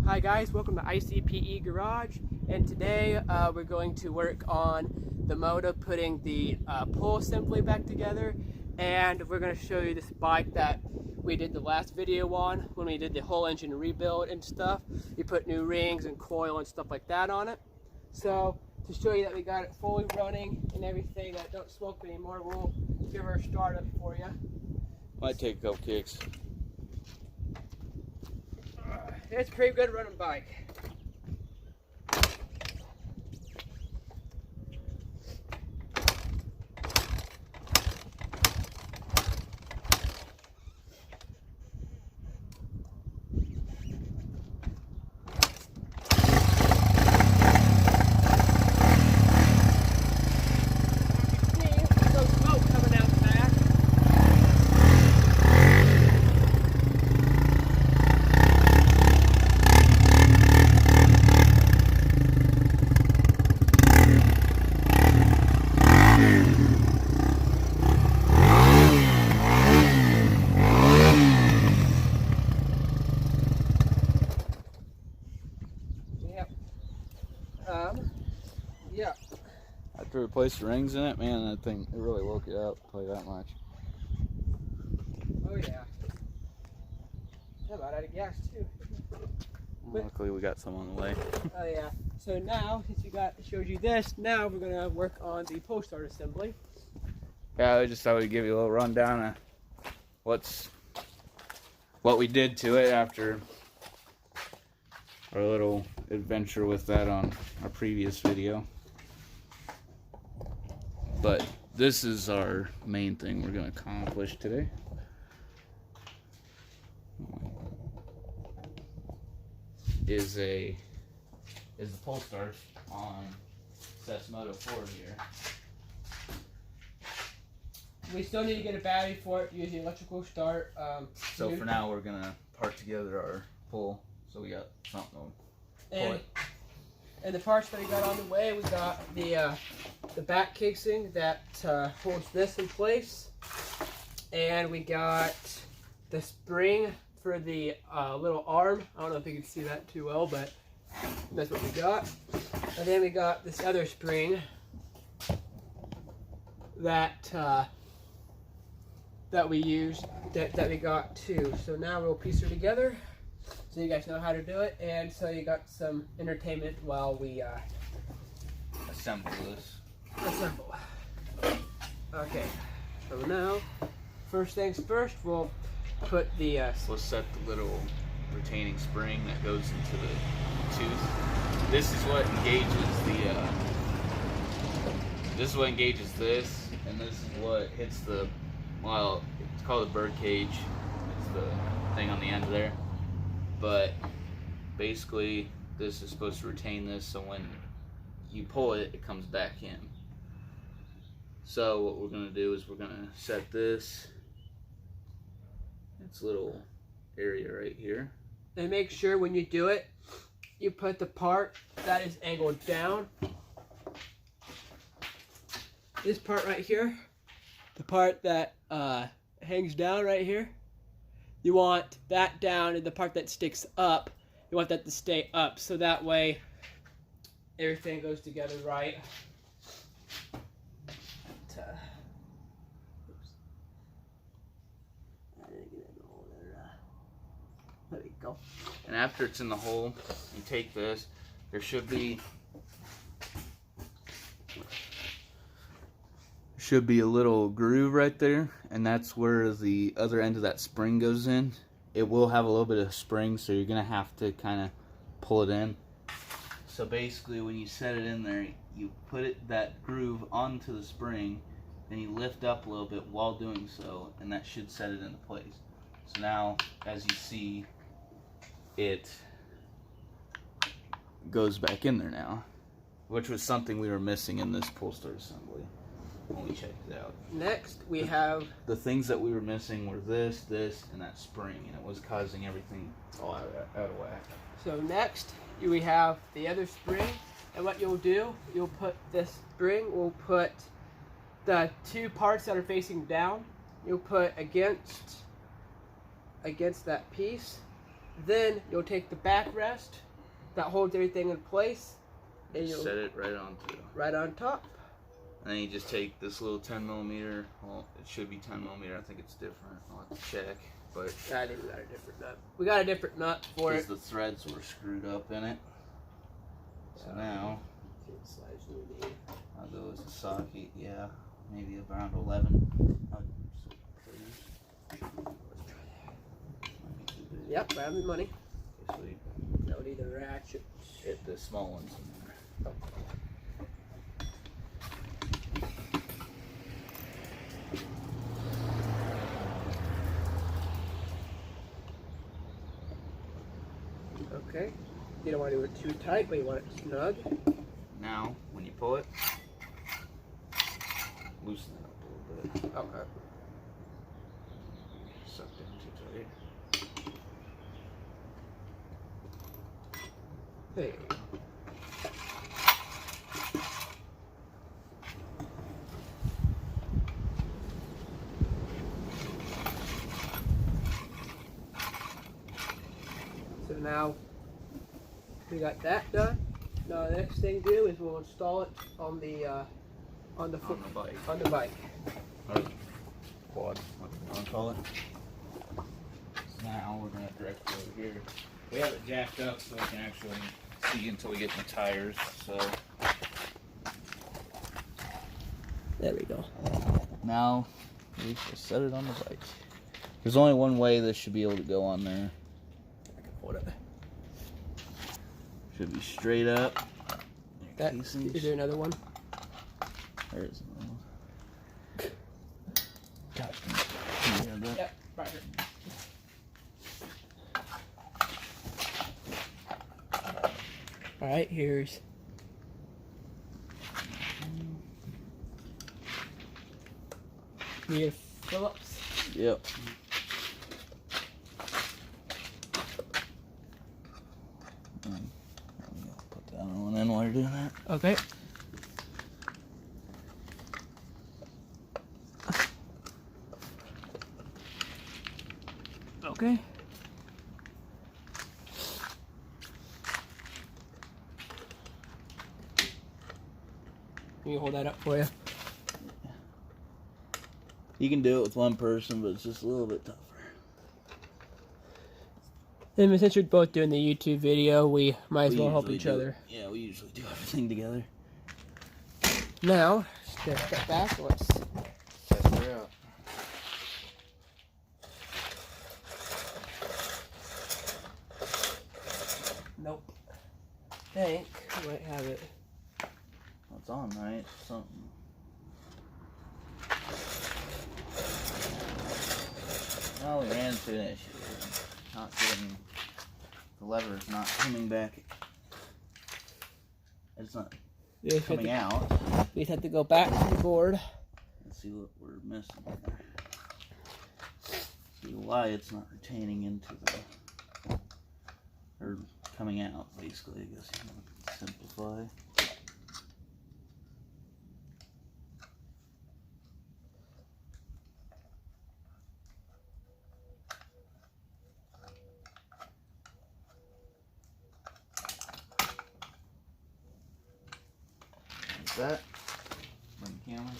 Hi guys, welcome to ICPE Garage, and today we're going to work on the Moto, putting the pull assembly back together, and we're going to show you this bike that we did the last video on when we did the whole engine rebuild and stuff. We put new rings and coil and stuff like that on it. So to show you that we got it fully running and everything, that don't smoke anymore, we'll give her a start up for you. Might take a couple kicks. It's a pretty good running bike. Yeah. After we replaced the rings in it, man, that thing, it really woke it up, I'll tell you that much. Oh yeah. I'm about out of gas too. Luckily we got some on the way. Oh yeah. So now, since showed you this, now we're gonna work on the pull start assembly. Yeah, I just thought we'd give you a little rundown of what we did to it after our little adventure with that on our previous video. But this is our main thing we're going to accomplish today. Is the pull start on Moto 4 here. We still need to get a battery for it, use the electrical start. So for now we're going to part together our pull, so we got something to pull it. And the parts that we got on the way, we got the back casing that holds this in place, and we got the spring for the little arm. I don't know if you can see that too well, but that's what we got. And then we got this other spring that we used, that we got too. So now we'll piece her together, so you guys know how to do it, and so you got some entertainment while we assemble this. Okay, so now, first things first, we'll put the we'll set the little retaining spring that goes into the tooth. This is what engages this, and this is what hits the, well, it's called a bird cage. It's the thing on the end there. But basically this is supposed to retain this, so when you pull it, it comes back in. So what we're going to do is we're going to set this, its little area right here. And make sure when you do it, you put the part that is angled down. This part right here, the part that hangs down right here, you want that down, and the part that sticks up, you want that to stay up, so that way everything goes together right. Oops. I didn't get it in the hole there. There we go. And after it's in the hole, you take this, there should be a little groove right there, and that's where the other end of that spring goes in. It will have a little bit of spring, so you're gonna have to kind of pull it in. So basically when you set it in there, you put that groove onto the spring, then you lift up a little bit while doing so, and that should set it into place. So now, as you see, it goes back in there now, which was something we were missing in this pull start assembly when we checked it out. Next, we have the things that we were missing were this, and that spring, and it was causing everything all out of whack. So next, we have the other spring, and what you'll do, you'll put this spring, we'll put the two parts that are facing down, you'll put against that piece, Then you'll take the backrest that holds everything in place, and you'll set it right on top. And then you just take this little 10 millimeter. Well, it should be 10 millimeter. I think it's different. I'll have to check. But I think we got a different nut. We got a different nut for it. the threads were screwed up in it. So now I'll go with the socket. Yeah, maybe around 11. Yep, round the money. Okay, sweet. That would either ratchet. Hit the small ones in there. Okay. You don't want to do it too tight, but you want it snug. Now, when you pull it, loosen it up a little bit. Okay. Sucked in too tight. There you go. So now we got that done. Now the next thing to do is we'll install it on the bike. On the bike. Or quad, what you want to call it. So now we're going to direct it over here. We have it jacked up so we can actually see until we get in the tires. So There we go. now we shall set it on the bike. There's only one way this should be able to go on there. I can hold it. Should be straight up. That, Casings. is there another one? There is another one. Gosh, can you hear that? Yep, right here. Alright, here's Mia Phillips. Yep. Put that one in while you're doing that. Okay. Okay. Can you hold that up for you? You can do it with one person, but it's just a little bit tougher. And since you're both doing the YouTube video, we might as well help usually each do- other. Yeah, we usually do everything together. Now, just step back. Let's Test her out. Nope. Think we might have it. Well, it's on, right? Something. Well, we ran into an issue. Not getting the lever is not coming back. It's not coming out. We just have to go back to the board. Let's see what we're missing here. See why it's not retaining into the, or coming out, basically, I guess you want to simplify. Like that. Run the camera.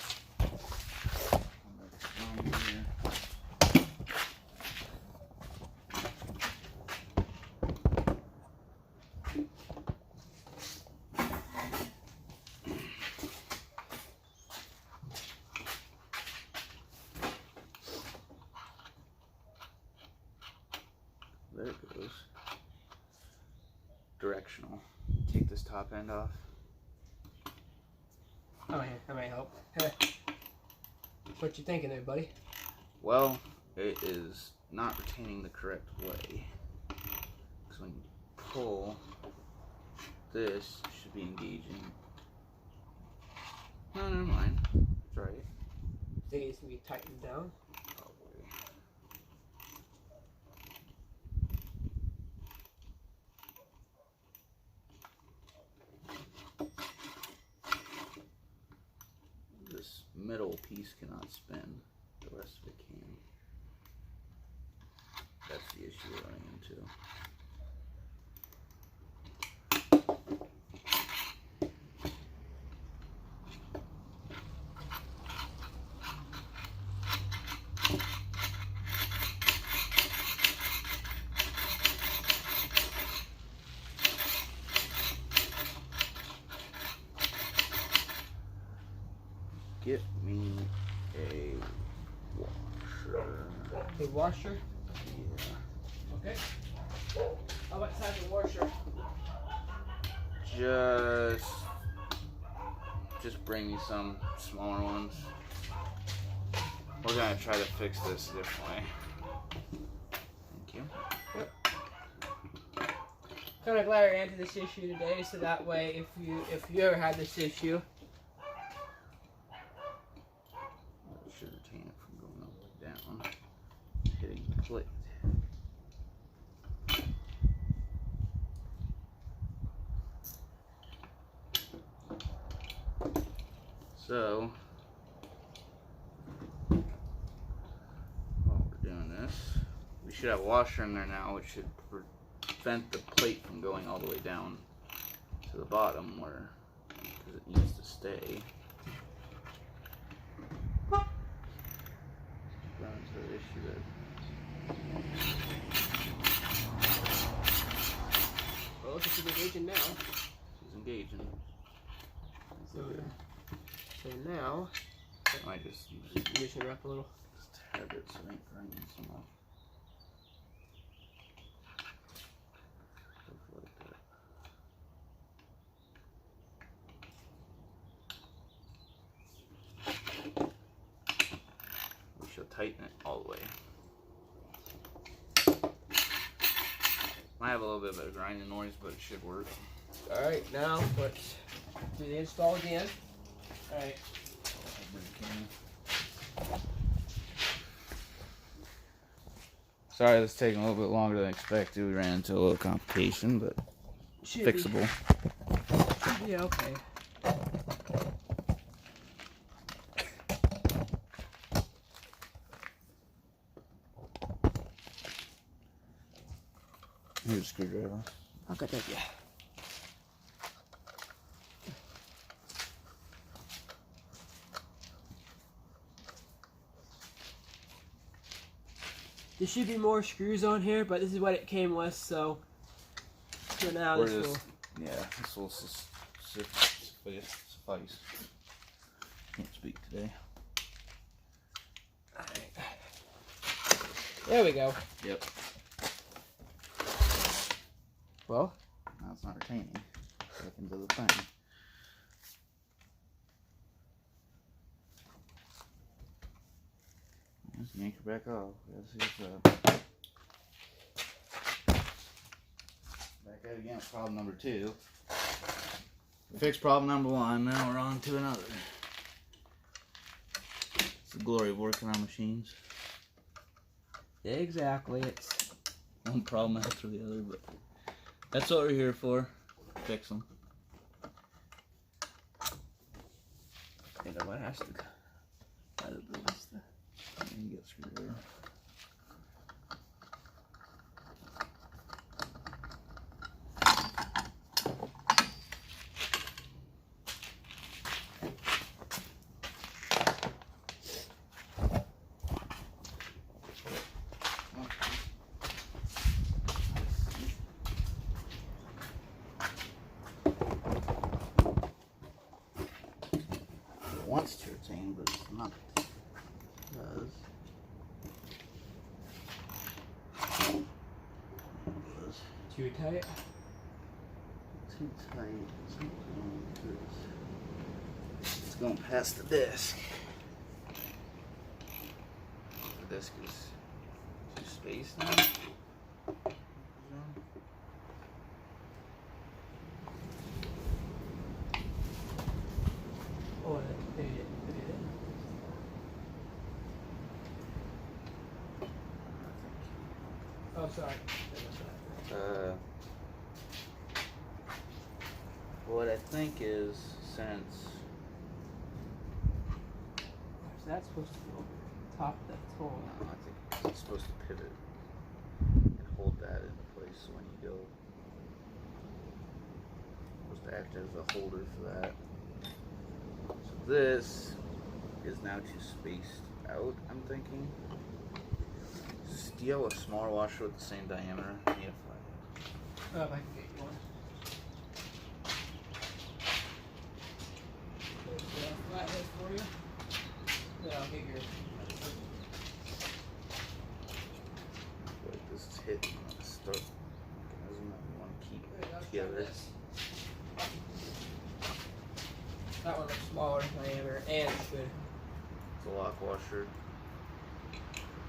There it goes. Directional. Take this top end off. Oh, here, that might help. Hey. What you thinking there, buddy? Well, it is not retaining the correct way. Because when you pull, this should be engaging. No, never mind. It's right. Think it needs to be tightened down? Probably. This middle piece cannot spin. The rest of it can. That's the issue we're running into. The washer? Yeah. Okay. How about size of washer? Just bring me some smaller ones. We're gonna try to fix this a different way. Thank you. Yep. Kind of glad I ran into this issue today, so that way, if you ever had this issue, I should retain it from going all the way down, hitting the plate. So, while we're doing this, we should have a washer in there now, which should prevent the plate from going all the way down to the bottom where, because it needs to stay. Run into the issue that well, look, she's engaging now. she's engaging. So now, I might just loosen her up a little. just tab it so it ain't grinding some off. Like that. We should tighten it all the way. Might have a little bit of a grinding noise, but it should work. Alright, now let's do the install again. Alright. Sorry, this is taking a little bit longer than expected. We ran into a little complication, but fixable. Yeah, okay. Here's a screwdriver. Okay, thank you. There should be more screws on here, but this is what it came with, so for now this will... Yeah, this will suffice. Can't speak today. Alright. There we go. Yep. Well, Now it's not retaining. Back into the thing. Just yank her back off. Let's see what's up. Back at it again. Problem number 2. We fixed problem number 1. Now we're on to another. It's the glory of working on machines. exactly. It's One problem after the other, but that's what we're here for. Fix them. you know what has to go. I don't know what's the... And you get screwed there. Wants to retain, but it's not. does. Too tight? Too tight. It's going past the disc. The disc is too spaced now. Oh, maybe it. Oh, sorry. What I think is, since That's supposed to go top of that tool. I think it's supposed to pivot and hold that into place when you go. Supposed to act as a holder for that. So this is now too spaced out, I'm thinking. Do you have a smaller washer with the same diameter? Yeah, If I can get you one. There's a flathead for you. Then I'll get your... Yeah, there is. That one looks smaller diameter and good. It's a lock washer.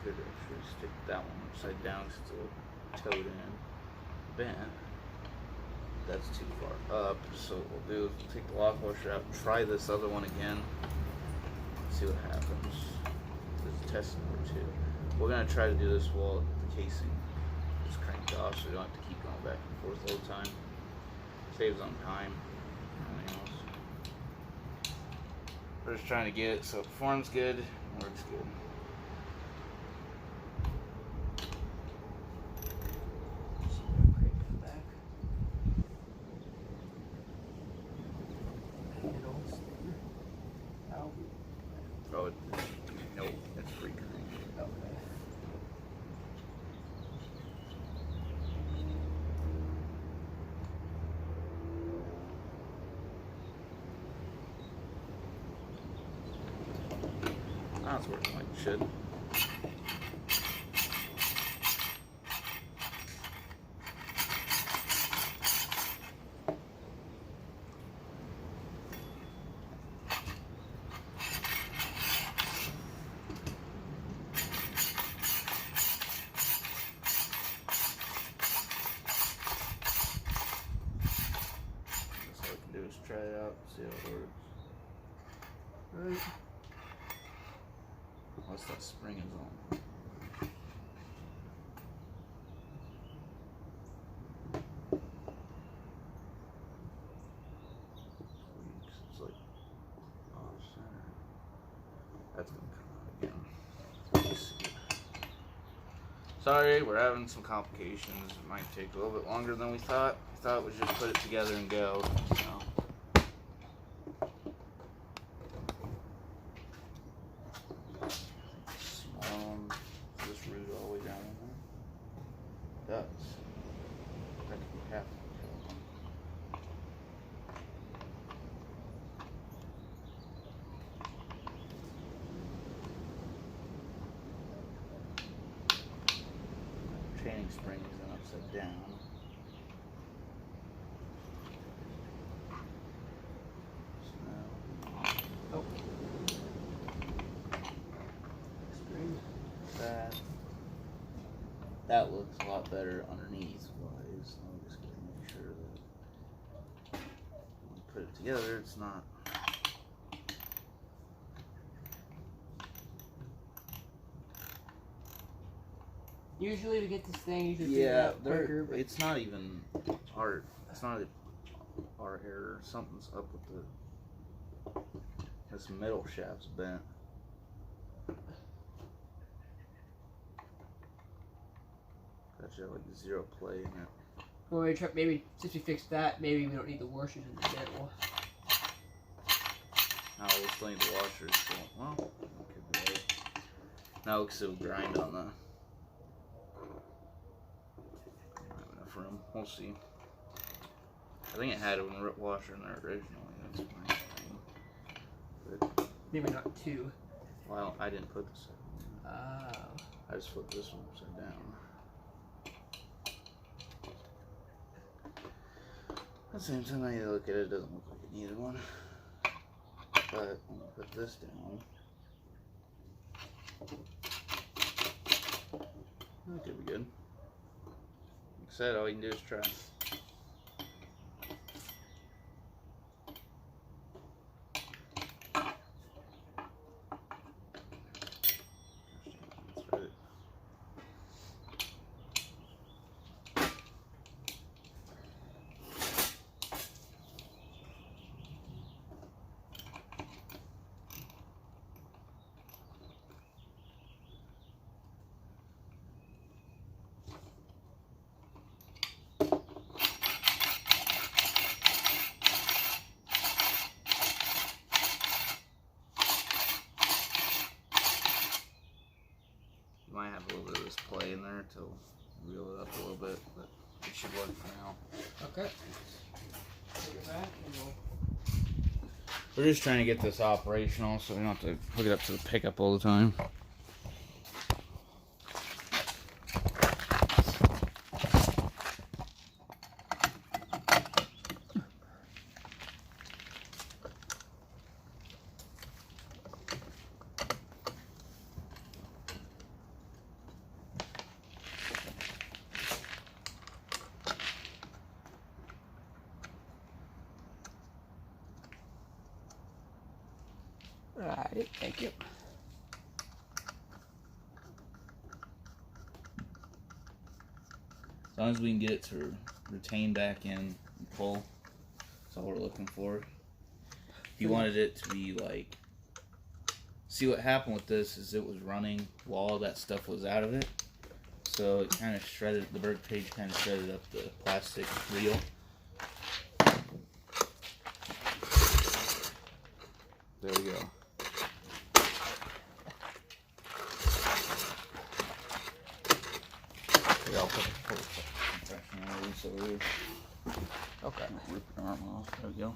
Could actually stick that one upside down because it's a little towed in. Bent. That's too far up. So what we'll do is we'll take the lock washer out, try this other one again, see what happens. This is test number 2. We're gonna try to do this while the casing is cranked off, so we don't have to keep going back and forth all the time. Saves on time. Nothing else. We're just trying to get it so it performs good and works good. Oh, no, it's free crank. Okay. That's working like it should. All we can do is try it out, see how it works. Right. Once that spring is on. It's like off center. That's gonna come out again. Let's see. Sorry, we're having some complications. It might take a little bit longer than we thought. We thought we'd just put it together and go. So. This root all the way down in there. It does. That could be half. Training spring is then upside down. So now, Oh. Spring. That looks a lot better underneath wise. I'll just make sure that when we put it together, it's not. Usually to get this thing, you just do Yeah, that quicker, but it's not even art. It's not our error. Something's up with the. This middle shaft's bent. Gotcha, like zero play in it. well, maybe since we fixed that, maybe we don't need the washers in the middle. Now we'll still need the washers. So, well, that could be right. Now looks it'll grind on the. Not enough room. We'll see. I think it had a washer in there originally. That's my thing. But, Maybe not 2. well, I didn't put this. Oh. I just flipped this one upside down. At the same time, I need to look at it. It doesn't look like it needed one. But when I put this down, that could be good. Like I said, all you can do is try. That's right. Might have a little bit of this play in there to reel it up a little bit, but it should work for now. Okay. Take it back and We're just trying to get this operational so we don't have to hook it up to the pickup all the time. Alright, thank you. As long as we can get it to retain back in and pull, that's all we're looking for. If you wanted it to be like, see what happened with this is it was running while all that stuff was out of it. So it kind of shredded, the bird cage kind of shredded up the plastic reel. There we go. Here, I'll put a compression release over here. Okay. Rip your arm off. There we go.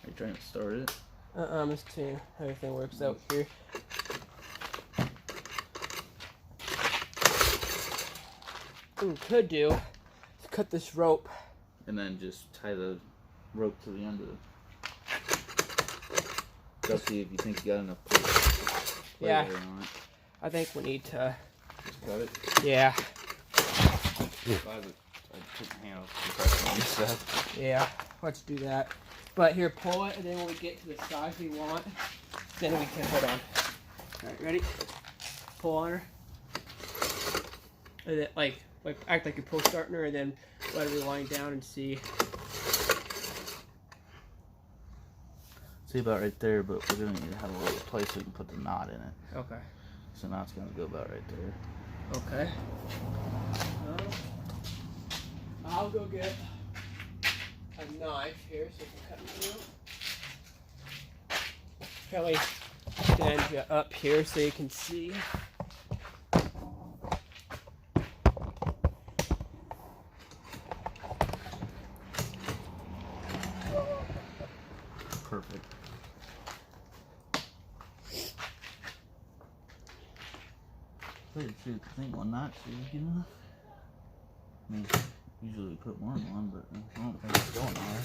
Are you trying to start it? I'm just seeing how everything works out here. What we could do is cut this rope. And then just tie the rope to the end of it. Just see if you think you got enough play Yeah. there on it. I think we need to. Just cut it. Yeah. I took my hand off the compression on this stuff. Yeah. Let's do that. But here, pull it, and then when we get to the size we want, then we can hold on. Alright, ready? Pull on her. And then, like act like you're pull starting her, and then let her wind down and see. See about right there, but we're gonna need to have a little place so we can put the knot in it. Okay. So now it's gonna go about right there. Okay. I'll go get a knife here so I can cut it out. Probably stand you up here so you can see. Perfect. Wait, see if the thing one knot so you get enough. I mean, usually we put more in one, but I don't think it's going there.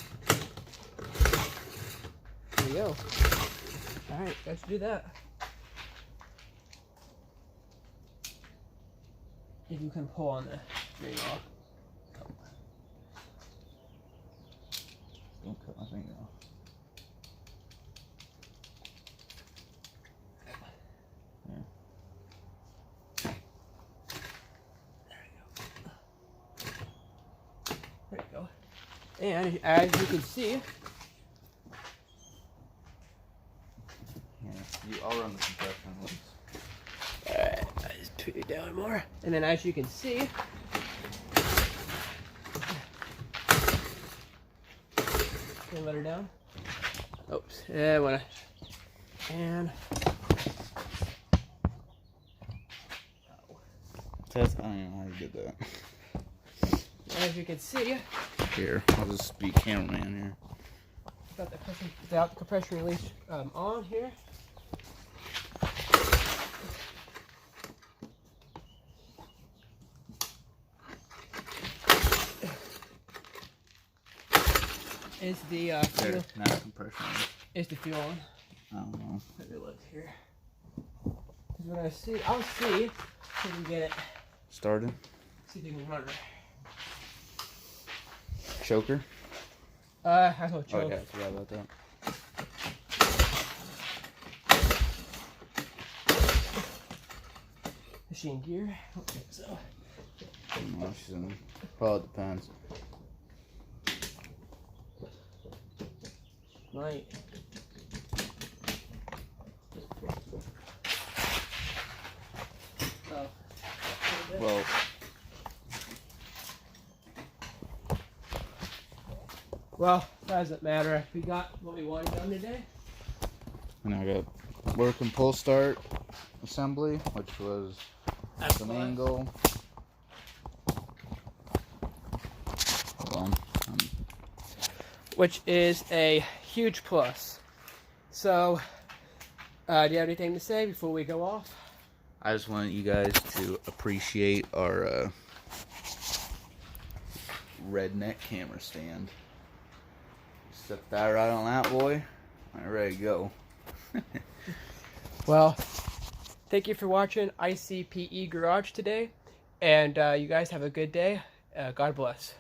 There you go. Alright, let's do that. If you can pull on the string off. Don't cut my finger off. There you go. And as you can see, I'll run the compression once. alright, I just put it down more. And then as you can see, can I let her down? Oops, yeah, I wanna, and That's, I don't know how you did that. as you can see, Here, I'll just be cameraman here. without the compression release on here. Is the There, fuel? now compression. Is the fuel on? I don't know. Let me look here. Because we're gonna see. I'll see if we can get it. Started. See if we can run her. Choker. I will choke. Oh yeah, I forgot about that. Machine gear. Okay, so. No, she's in. Probably depends. Right. Oh. Well, Well, doesn't matter. We got what we wanted done today. and I got work and pull start assembly, which was That's the fun. main goal. Hold on. Which is a huge plus. So, do you have anything to say before we go off? I just want you guys to appreciate our redneck camera stand. Set that right on that boy. All right, ready to go. Well, thank you for watching ICPE Garage today, and you guys have a good day. God bless.